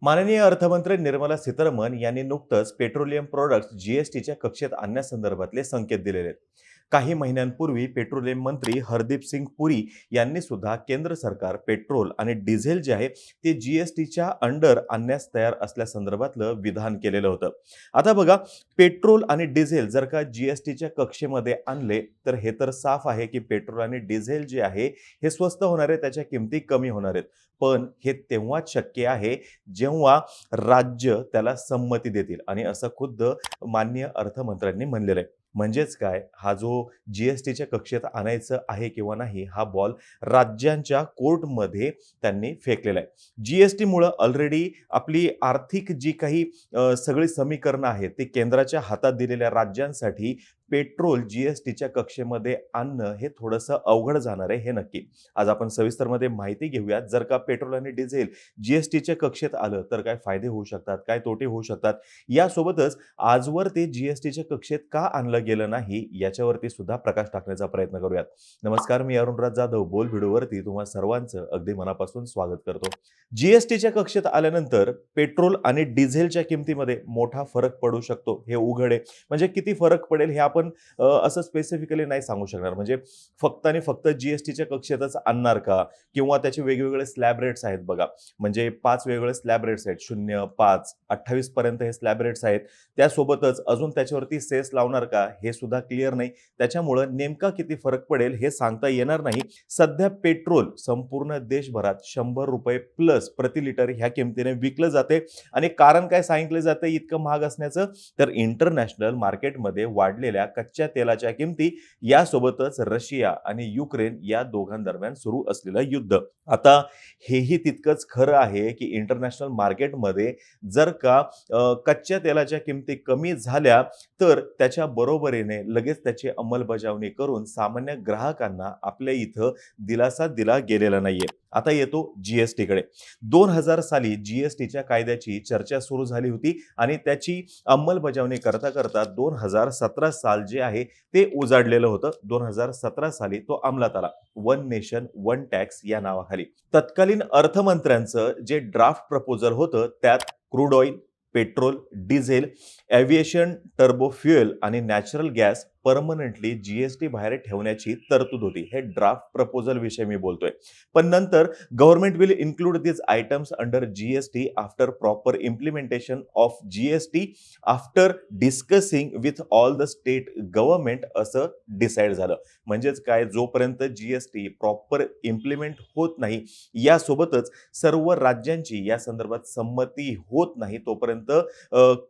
माननीय अर्थमंत्री निर्मला सीतारामन यांनी नुकतंच पेट्रोलियम प्रॉडक्ट्स जीएसटीच्या कक्षेत आणण्यासंदर्भातले संकेत दिलेले आहेत. काही महिन्यांपूर्वी पेट्रोलियम मंत्री हरदीप सिंग पुरी यांनी सुद्धा केंद्र सरकार पेट्रोल आणि डिझेल जे आहे ते जीएसटीच्या अंडर आणण्यास तयार असल्यासंदर्भातलं विधान केलेलं होतं. आता बघा, पेट्रोल आणि डिझेल जर का जीएसटीच्या कक्षेमध्ये आणले तर हे तर साफ आहे की पेट्रोल आणि डिझेल जे आहे हे स्वस्त होणार आहे, त्याच्या किमती कमी होणार आहेत. पण हे तेव्हाच शक्य आहे जेव्हा राज्य त्याला संमती देतील आणि असं खुद्द माननीय अर्थमंत्र्यांनी म्हणलेलं आहे. म्हणजेच काय, हा जो जीएसटीच्या कक्षेत आणायचं आहे किंवा नाही, हा बॉल राज्यांच्या कोर्टमध्ये त्यांनी फेकलेला आहे. जीएसटीमुळं ऑलरेडी आपली आर्थिक जी काही सगळी समीकरणं आहेत ते केंद्राच्या हातात दिलेल्या राज्यांसाठी पेट्रोल जीएसटीच्या कक्षेमध्ये आणणं हे थोडंसं अवघड जाणार आहे, हे नक्की. आज आपण सविस्तरमध्ये माहिती घेऊयात. जर का पेट्रोल आणि डिझेल जीएसटीच्या कक्षेत आलं तर काय फायदे होऊ शकतात, काय तोटे होऊ शकतात. यासोबतच आजवर ते जीएसटीच्या कक्षेत का आणलं गेलं नाही याच्यावरती सुद्धा प्रकाश टाकण्याचा प्रयत्न करूयात. नमस्कार, मी अरुणराज जाधव बोल व्हिडिओवरती तुम्हा सर्वांचं अगदी मनापासून स्वागत करतो. जीएसटीच्या कक्षेत आल्यानंतर पेट्रोल आणि डिझेलच्या किमतीमध्ये मोठा फरक पडू शकतो, हे उघड आहे. म्हणजे किती फरक पडेल हे आपण असं स्पेसिफिकली नाही सांगू शकणार. म्हणजे फक्त आणि फक्त जीएसटीच्या कक्षेतच आणणार का, किंवा त्याचे वेगवेगळे स्लॅब रेट्स आहेत बघा. म्हणजे 5 वेगवेगळे स्लॅब रेट्स आहेत, 0, 5, 28 पर्यंत हे स्लॅब रेट्स आहेत. त्यासोबतच अजून त्याच्यावरती सेस लावणार का, हे सुद्धा क्लिअर नाही. त्याच्यामुळं नेमका किती फरक पडेल हे सांगता येणार नाही. सध्या पेट्रोल संपूर्ण देशभरात ₹100 प्लस प्रति लिटर ह्या किमतीने विकलं जाते. आणि कारण काय सांगितलं जातं इतकं महाग असण्याचं, तर इंटरनॅशनल मार्केटमध्ये वाढलेल्या कच्च्या तेलाच्या किमती, यासोबतच रशिया आणि युक्रेन या दोघांदरम्यान सुरू असलेलं युद्ध. आता हेही तितकंच खरं आहे की इंटरनॅशनल मार्केटमध्ये जर का कच्च्या तेलाच्या किमती कमी झाल्या तर त्याच्या बरोबरीने लगेच त्याची अंमलबजावणी करून सामान्य ग्राहकांना आपल्या इथं दिलासा दिला गेलेला नाहीये. आता येतो जीएसटीकडे. 2000 साली जीएसटीच्या कायद्याची चर्चा सुरू झाली होती आणि त्याची अंमलबजावणी करता करता 2017 साल जे आहे ते उजाडलेलं होतं. 2017 साली तो अंमलात आला. वन नेशन वन टॅक्स या नावाखाली. तत्कालीन अर्थमंत्र्यांचं जे ड्राफ्ट प्रपोजल होतं त्यात crude oil, petrol, diesel, aviation turbo fuel आणि नॅचरल गॅस परमनंटली जीएसटी बाहेर ठेवण्याची तरतूद होती. हे ड्राफ्ट प्रपोजल विषयी मी बोलतोय. पण नंतर government will include this items under GST after proper implementation of GST after discussing with all the state government असं डिसाईड झालं. म्हणजेच काय, जोपर्यंत जीएसटी प्रॉपर इम्प्लिमेंट होत नाही, यासोबतच सर्व राज्यांची या संदर्भात संमती होत नाही, तोपर्यंत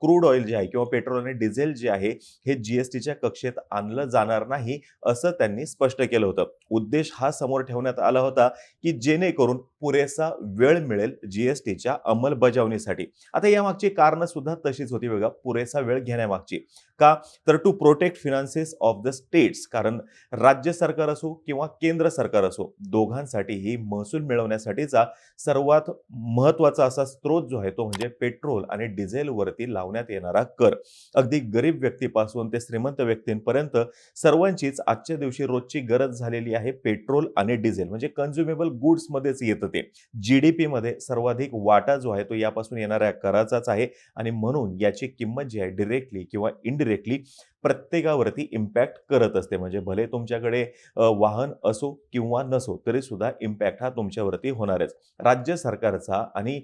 क्रूड ऑइल जे आहे किंवा पेट्रोल आणि डिझेल जे आहे हे जीएसटीच्या कक्षेत आणलं जाणार नाही, असं त्यांनी स्पष्ट केलं होतं. उद्देश हा समोर ठेवण्यात आला होता की जेणेकरून पुरेसा वेळ मिळेल जीएसटीच्या अंमलबजावणीसाठी. आता यामागची कारणं सुद्धा तशीच होती बघा, पुरेसा वेळ घेण्यामागची. का, तर to protect finances of the states. कारण राज्य सरकार असो किंवा केंद्र सरकार असो, दोघांसाठीही महसूल मिळवण्यासाठीचा सर्वात महत्वाचा असा स्रोत जो आहे तो म्हणजे पेट्रोल आणि डिझेलवरती लावण्यात येणारा कर. अगदी गरीब व्यक्तीपासून ते श्रीमंत व्यक्तींपर्यंत सर्वांचीच आजच्या दिवशी रोजची गरज झालेली आहे पेट्रोल आणि डिझेल. म्हणजे कन्झ्युमेबल गुड्स मध्येच येतं ते. जीडीपी मध्ये सर्वाधिक वाटा जो आहे तो यापासून येणाऱ्या कराचाच आहे आणि म्हणून याची किंमत जी आहे डायरेक्टली किंवा इनडायरेक्टली प्रत्येकावरती इम्पॅक्ट करत असते. म्हणजे भले तुमच्याकडे वाहन असो किंवा नसो तरी सुद्धा इम्पॅक्ट हा तुमच्यावरती होणारच. राज्य सरकारचा आणि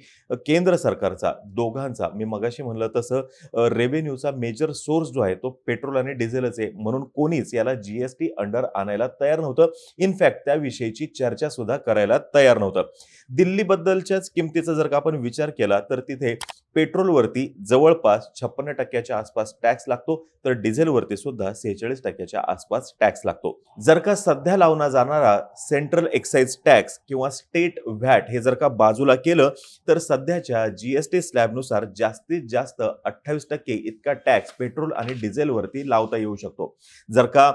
केंद्र सरकारचा दोघांचा, मी मगाशी म्हणलं तसं रेव्हेन्यूचा मेजर सोर्स जो आहे तो पेट्रोल आणि डिझेलच आहे. म्हणून कोणीच याला जीएसटी अंडर आणायला तयार नव्हतं. इनफॅक्ट त्याविषयीची चर्चा सुद्धा करायला तयार नव्हतं. दिल्लीबद्दलच्याच किमतीचा जर का आपण विचार केला तर तिथे पेट्रोलवरती जवळपास 56% आसपास टॅक्स लागतो, तर डिझेलवरती सुद्धा 46% आसपास टॅक्स लागतो. जर का सध्या लावला जाणारा सेंट्रल एक्साइज टॅक्स किंवा स्टेट व्हॅट हे जर का बाजूला केलं तर सध्याच्या जीएसटी स्लॅबनुसार जास्तीत जास्त 28% इतका टॅक्स पेट्रोल आणि डिझेलवरती लावता येऊ शकतो. जर का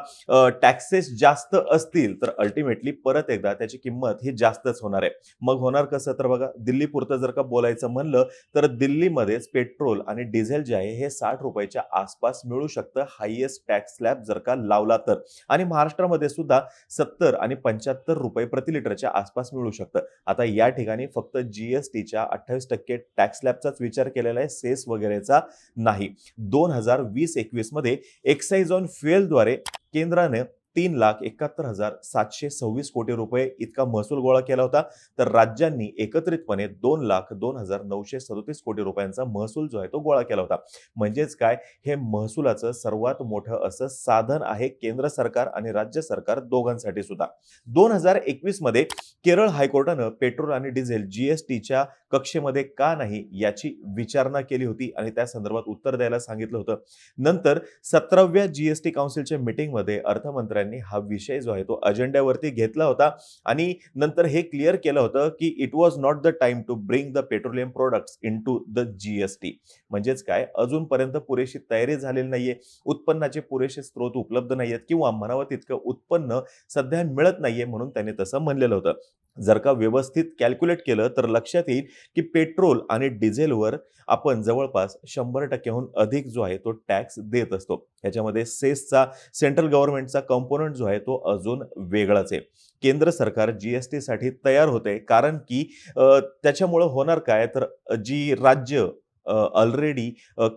टॅक्सेस जास्त असतील तर अल्टिमेटली परत एकदा त्याची किंमत ही जास्तच होणार आहे. मग होणार कसं, तर बघा, दिल्लीपुरतं जर का बोलायचं म्हणलं तर दिल्लीमध्येच पेट्रोल आणि डिझेल जे आहे हे ₹60च्या आसपास मिळू शकतं हायेस्ट टॅक्स स्लॅब जर का लावला तर. आणि महाराष्ट्रामध्ये सुद्धा 70 आणि 75 रुपये प्रति लिटरच्या आसपास मिळू शकतं. आता या ठिकाणी फक्त जीएसटीच्या 28% टॅक्स स्लॅबचाच विचार केलेला आहे, सेस वगैरेचा नाही. 2020-21 मध्ये एक्साइज ऑन फ्युएलद्वारे केंद्राने 3,71,726 कोटी रुपये इतका महसूल गोळा केला होता. तर राज्यांनी एकत्रितपणे 2,02,937 कोटी रुपयांचा महसूल जो आहे तो गोळा केला होता. म्हणजेच काय, हे महसुलाचं सर्वात मोठं असं साधन आहे केंद्र सरकार आणि राज्य सरकार दोघांसाठी सुद्धा. 2021 मध्ये केरळ हायकोर्टानं पेट्रोल आणि डिझेल जीएसटीच्या कक्षेमध्ये का नाही याची विचारणा केली होती आणि त्या संदर्भात उत्तर द्यायला सांगितलं होतं. नंतर 17व्या जीएसटी काउन्सिलच्या मीटिंगमध्ये अर्थमंत्र्यांनी हा विषय जो आहे तो अजेंड्यावरती घेतला होता आणि नंतर हे क्लिअर केलं होतं की it was not the time to bring the petroleum products into the GST. म्हणजेच काय, अजूनपर्यंत पुरेशी तयारी झालेली नाहीये, उत्पन्नाचे पुरेसे स्रोत उपलब्ध नाहीयेत किंवा म्हणावं तितकं उत्पन्न सध्या मिळत नाहीये, म्हणून त्यांनी तसं म्हणलेलं होतं. जर का व्यवस्थित कॅल्क्युलेट केलं तर लक्षात येईल की पेट्रोल आणि डिझेलवर आपण जवळपास 100% अधिक जो आहे तो टॅक्स देत असतो. याच्यामध्ये सेसचा, सेंट्रल गव्हर्नमेंटचा कंपोनंट जो आहे तो अजून वेगळाच आहे. केंद्र सरकार जीएसटी साठी तयार होते, कारण की त्याच्यामुळे होणार काय, तर जी राज्य ऑलरेडी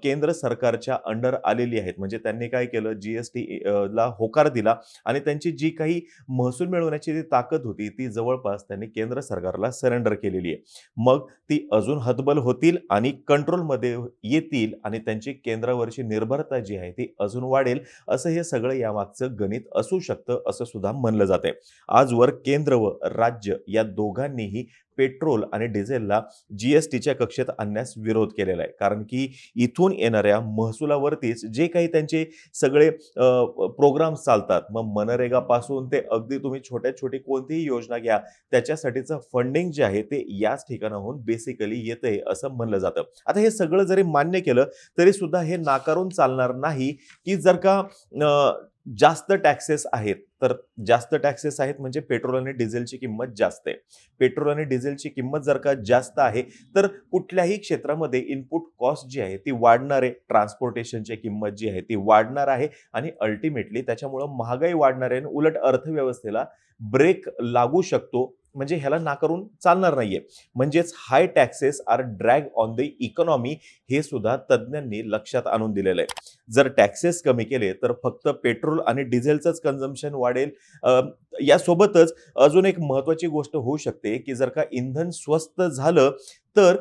केंद्र सरकारच्या अंडर आलेली आहेत, म्हणजे त्यांनी काय केलं, जीएसटी ला होकार दिला आणि त्यांची जी काही महसूल मिळवण्याची जी ताकद होती ती जवळपास त्यांनी केंद्र सरकारला सरेंडर केलेली आहे. मग ती अजून हतबल होतील आणि कंट्रोलमध्ये येतील आणि त्यांची केंद्रावरची निर्भरता जी आहे ती अजून वाढेल, असं हे सगळं यामागचं गणित असू शकतं, असं सुद्धा म्हणलं जातंय. आजवर केंद्र व राज्य या दोघांनीही पेट्रोल आणि डिझेलला जीएसटीच्या कक्षेत आणण्यास विरोध केलेला आहे, कारण की इथून येणाऱ्या महसुलावरतीच जे काही त्यांचे सगळे प्रोग्राम्स चालतात, मग मनरेगापासून ते अगदी तुम्ही छोट्यात छोटी कोणतीही योजना घ्या, त्याच्यासाठीचं फंडिंग जे आहे ते याच ठिकाणाहून बेसिकली येतंय असं म्हणलं जातं. आता हे सगळं जरी मान्य केलं तरी सुद्धा हे नाकारून चालणार नाही की जर का जास्त टॅक्सेस आहेत, तर जास्त टॅक्सेस आहेत म्हणजे पेट्रोल आणि डिझेलची किंमत जास्त आहे. पेट्रोल आणि डिझेलची किंमत जर का जास्त आहे तर कुठल्याही क्षेत्रामध्ये इनपुट कॉस्ट जी आहे ती वाढणार आहे, ट्रान्सपोर्टेशनची किंमत जी आहे ती वाढणार आहे आणि अल्टिमेटली त्याच्यामुळे महागाई वाढणार आहे आणि उलट अर्थव्यवस्थेला ब्रेक लागू शकतो. म्हणजे ह्याला नाकारून चालणार नाहीये. म्हणजेच high taxes are drag on the economy, हे सुद्धा तज्ज्ञांनी लक्षात आणून दिलेलं आहे. जर टॅक्सेस कमी केले तर फक्त पेट्रोल आणि डिझेलचंच कन्झम्पशन वाढेल. यासोबतच अजून एक महत्त्वाची गोष्ट होऊ शकते की जर का इंधन स्वस्त झालं तर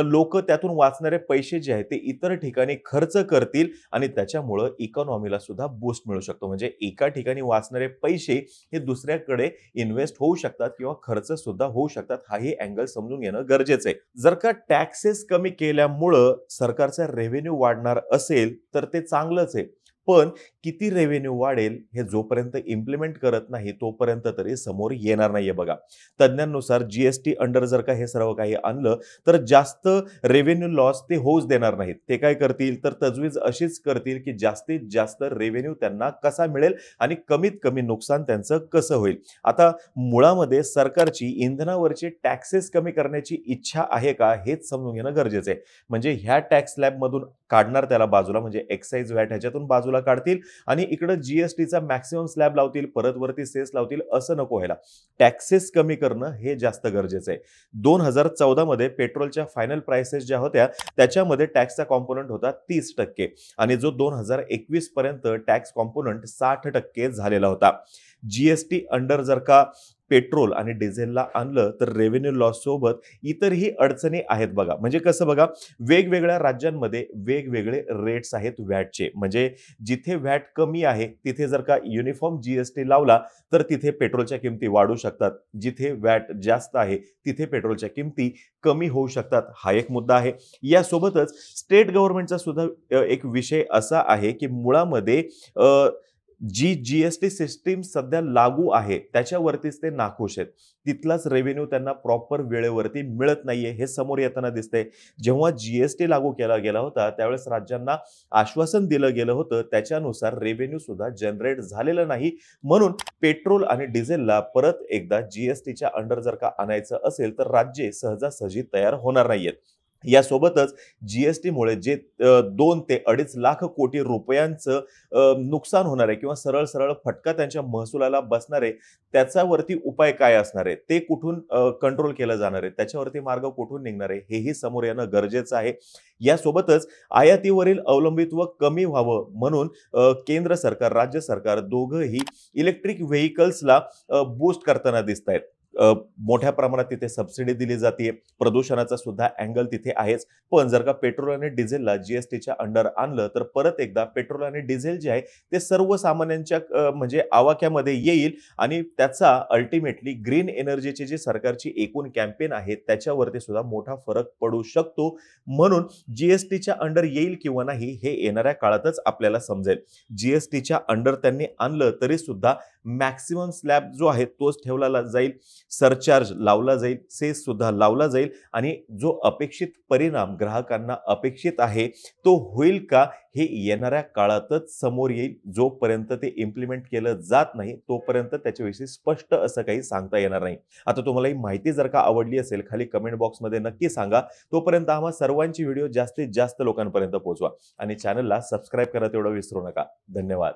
लोक त्यातून वाचणारे पैसे जे आहेत ते इतर ठिकाणी खर्च करतील आणि त्याच्यामुळं इकॉनॉमीला सुद्धा बूस्ट मिळू शकतो. म्हणजे एका ठिकाणी वाचणारे पैसे हे दुसऱ्याकडे इन्व्हेस्ट होऊ शकतात किंवा खर्च सुद्धा होऊ शकतात. हाही अँगल समजून घेणं गरजेचं आहे. जर का टॅक्सेस कमी केल्यामुळं सरकारचा रेव्हेन्यू वाढणार असेल तर ते चांगलंच आहे, पण किती रेव्हेन्यू वाढेल हे जोपर्यंत इम्प्लिमेंट करत नाही तोपर्यंत तरी समोर येणार नाहीये. बघा, तज्ज्ञांनुसार जीएसटी अंडर जर का हे सर्व काही आणलं तर जास्त रेव्हेन्यू लॉस ते होऊच देणार नाहीत. ते काय करतील तर तजवीज अशीच करतील की जास्तीत जास्त रेव्हेन्यू त्यांना कसा मिळेल आणि कमीत कमी नुकसान त्यांचं कसं होईल. आता मुळामध्ये सरकारची इंधनावरचे टॅक्सेस कमी करण्याची इच्छा आहे का हेच समजून घेणं गरजेचं आहे. म्हणजे ह्या टॅक्स स्लॅब मधून काढणार त्याला बाजूला, म्हणजे एक्साइज व्हॅट ह्याच्यातून बाजूला काढतील आणि इकडे जीएसटीचा मॅक्सिमम स्लॅब लावतील, परत वरती सेस लावतील, असं नको व्हायला. टॅक्सेस कमी करणं हे जास्त गरजेचं आहे. 2014 मध्ये पेट्रोलच्या फायनल प्राइसेस ज्या होत्या त्याच्यामध्ये टॅक्सचा कॉम्पोनंट होता 30% आणि जो 2021 पर्यंत टॅक्स कॉम्पोनंट 60% झालेला होता. जीएसटी अंडर जर का पेट्रोल आणि डिझेलला आणलं तर रेव्हेन्यू लॉस सोबत इतरही अडचणी आहेत. बघा, म्हणजे कसं, बघा, वेगवेगळ्या राज्यांमध्ये वेगवेगळे रेट्स आहेत व्हॅटचे. म्हणजे जिथे व्हॅट कमी आहे तिथे जर का युनिफॉर्म जीएसटी लावला तर तिथे पेट्रोलच्या किमती वाढू शकतात. जिथे व्हॅट जास्त आहे तिथे पेट्रोलच्या किमती कमी होऊ शकतात. हा एक मुद्दा आहे. यासोबतच स्टेट गव्हर्नमेंटचा सुद्धा एक विषय असा आहे की मुळामध्ये जी जीएसटी सिस्टीम सध्या लागू आहे त्याच्यावरतीच ते नाखुश आहेत. तिथलाच रेव्हेन्यू त्यांना प्रॉपर वेळेवरती मिळत नाहीये हे समोर येताना दिसतंय. जेव्हा जीएसटी लागू केला गेला होता त्यावेळेस राज्यांना आश्वासन दिलं गेलं होतं, त्याच्यानुसार रेव्हेन्यू सुद्धा जनरेट झालेलं नाही. म्हणून पेट्रोल आणि डिझेलला परत एकदा जीएसटीच्या अंडर जर का आणायचं असेल तर राज्ये सहजासहजी तयार होणार नाहीयेत. यासोबतच जी-एस-टीमुळे जे 2 ते 2.5 लाख कोटी रुपयांचं नुकसान होणार आहे किंवा सरळ-सरळ फटका त्यांच्या महसुलाला बसणार आहे, त्याच्यावरती उपाय काय असणार आहे? ते कुठून कंट्रोल केलं जाणार आहे? त्याच्यावरती मार्ग कुठून निघणार आहे? हेही समोर येणं गरजेचं आहे. यासोबतच आयातीवरील अवलंबित्व कमी व्हावं म्हणून केंद्र सरकार, राज्य सरकार दोघंही इलेक्ट्रिक व्हेइकल्सला बूस्ट करताना दिसतायत. मोठ्या प्रमाणात तिथे सबसिडी दिली जाते. प्रदूषणाचा सुद्धा अँगल तिथे आहेच. पण जर का पेट्रोल आणि डिझेलला जी-एस-टीच्या अंडर आणलं, तर परत एकदा पेट्रोल आणि डिझेल जे आहे ते सर्वसामान्यांच्या म्हणजे आवाक्यामध्ये येईल आणि त्याचा अल्टिमेटली ग्रीन एनर्जीची जी सरकारची एकूण कॅम्पेन आहे, त्याच्यावरती सुद्धा मोठा फरक पडू शकतो. म्हणून जी-एस-टीच्या अंडर येईल किंवा नाही हे येणाऱ्या काळातच आपल्याला समजेल. जी-एस-टीच्या अंडर त्यांनी आणलं तरी सुद्धा मॅक्सिमम स्लॅब जो आहे तोच ठेवला जाईल. सरचार्ज लावला जाईल, सेस सुद्धा लावला जाईल आणि जो अपेक्षित परिणाम ग्राहकांना अपेक्षित आहे, तो होईल का? हे येणाऱ्या काळातच समोर येईल. जोपर्यंत ते इम्प्लिमेंट केलं जात नाही, तोपर्यंत त्याच्याविषयी स्पष्ट असं काही सांगता येणार नाही. आता तुम्हाला ही माहिती जर का आवडली असेल, खाली कमेंट बॉक्समध्ये नक्की सांगा. तोपर्यंत आम्हा सर्वांची व्हिडिओ जास्तीत जास्त लोकांपर्यंत पोहोचवा आणि चॅनलला सबस्क्राईब करा तेवढं विसरू नका. धन्यवाद.